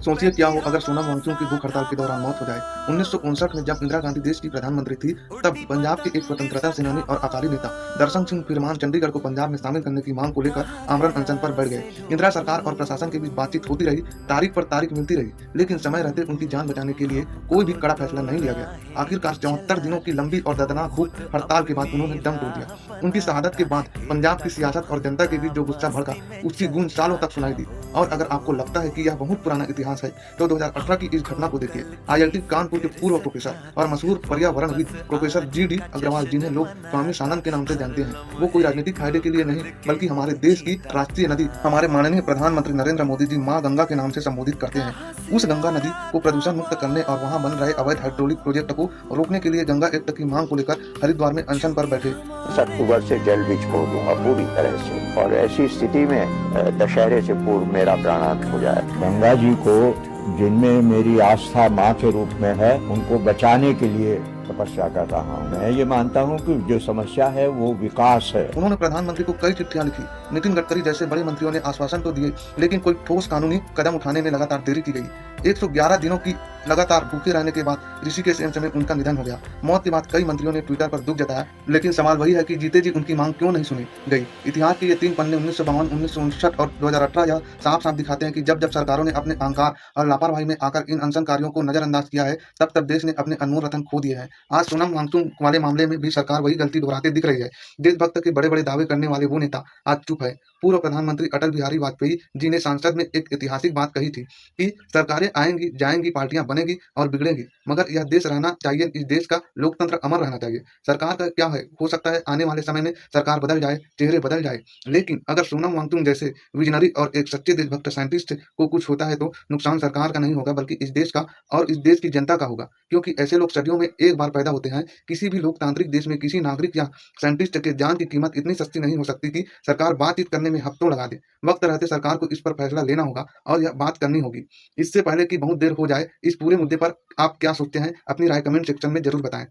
सोचिए क्या हो अगर सोनम वांगचुक की भूख हड़ताल के दौरान मौत हो जाए। 1959 में जब इंदिरा गांधी देश की प्रधानमंत्री थी, तब पंजाब के एक स्वतंत्रता सेनानी और अकाली नेता दर्शन सिंह फिरमान चंडीगढ़ को पंजाब में शामिल करने की मांग को लेकर आमरण अनशन पर बैठ गए। इंदिरा सरकार और प्रशासन के बीच बातचीत होती रही, तारीख पर तारीख मिलती रही, लेकिन समय रहते उनकी जान बचाने के लिए कोई भी कड़ा फैसला नहीं लिया गया। आखिरकार 74 दिनों की लंबी और दर्दनाक भूख हड़ताल के बाद उन्होंने दम तोड़ दिया। उनकी शहादत के बाद पंजाब की सियासत और जनता के बीच जो गुस्सा भड़का, उसकी गूंज सालों तक सुनाई दी। और अगर आपको लगता है कि यह बहुत पुराना इतिहास है, तो 2018 की इस घटना को देखिए। आईआईटी कानपुर के पूर्व प्रोफेसर और मशहूर पर्यावरणविद प्रोफेसर जीडी अग्रवाल, जिन्हें लोग स्वामी सानंद के नाम से जानते हैं, वो कोई राजनीतिक फायदे के लिए नहीं, बल्कि हमारे देश की राष्ट्रीय नदी हमारे माननीय प्रधानमंत्री नरेंद्र मोदी जी माँ गंगा के नाम से संबोधित करते हैं। उस गंगा नदी को प्रदूषण मुक्त करने और वहां बन रहे अवैध हाइड्रोलिक प्रोजेक्ट को रोकने के लिए गंगा एक्ट की मांग को लेकर हरिद्वार में अनशन पर बैठे। 7 अक्टूबर से जल भी छोड़ दूंगा पूरी तरह से, और ऐसी स्थिति में दशहरे से पूर्व मेरा प्राणांत हो जाए। गंगा जी को, जिनमें मेरी आस्था माँ के रूप में है, उनको बचाने के लिए तपस्या कर रहा हूँ। मैं ये मानता हूँ कि जो समस्या है वो विकास है। उन्होंने प्रधानमंत्री को कई चिट्ठियां लिखी। नितिन गडकरी जैसे बड़े मंत्रियों ने आश्वासन तो दिए, लेकिन कोई ठोस कानूनी कदम उठाने में लगातार देरी की गई। 111 दिनों की लगातार भूखे रहने के बाद ऋषिकेश एम्स में उनका निधन हो गया। मौत के बाद कई मंत्रियों ने ट्विटर पर दुख जताया, लेकिन सवाल वही है कि जीते जी उनकी मांग क्यों नहीं सुनी गई। इतिहास के ये 3 पन्ने 1952, 1959 और 2018 यह साफ साफ दिखाते हैं कि जब जब सरकारों ने अपने अहंकार और लापरवाही में आकर इन अनशनकारियों को नजरअंदाज किया है, तब तब देश ने अपने अनमोल रतन खो दिए हैं। आज सोनम वांगचुक वाले मामले में भी सरकार वही गलती दोहराते दिख रही है। देशभक्त के बड़े बड़े दावे करने वाले वो नेता आज चुप है। पूर्व प्रधानमंत्री अटल बिहारी वाजपेयी जी ने संसद में एक ऐतिहासिक बात कही थी कि सरकारें आएंगी जाएंगी, पार्टियां बनेगी और बिगड़ेंगी, मगर यह देश रहना चाहिए, इस देश का लोकतंत्र अमर रहना चाहिए। सरकार का क्या है, हो सकता है आने वाले समय में सरकार बदल जाए, चेहरे बदल जाए, लेकिन अगर सोनम वांगचुक जैसे विजनरी और एक सच्चे देशभक्त साइंटिस्ट को कुछ होता है, तो नुकसान सरकार का नहीं होगा, बल्कि इस देश का और इस देश की जनता का होगा। क्योंकि ऐसे लोग सदियों में एक बार पैदा होते हैं। किसी भी लोकतांत्रिक देश में किसी नागरिक या साइंटिस्ट के जान की कीमत इतनी सस्ती नहीं हो सकती कि सरकार बातचीत करने में हफ्तों लगा दे। वक्त रहते सरकार को इस पर फैसला लेना होगा और यह बात करनी होगी, इससे पहले कि बहुत देर हो जाए। इस पूरे मुद्दे पर आप क्या सोचते हैं? अपनी राय कमेंट सेक्शन में जरूर बताएं।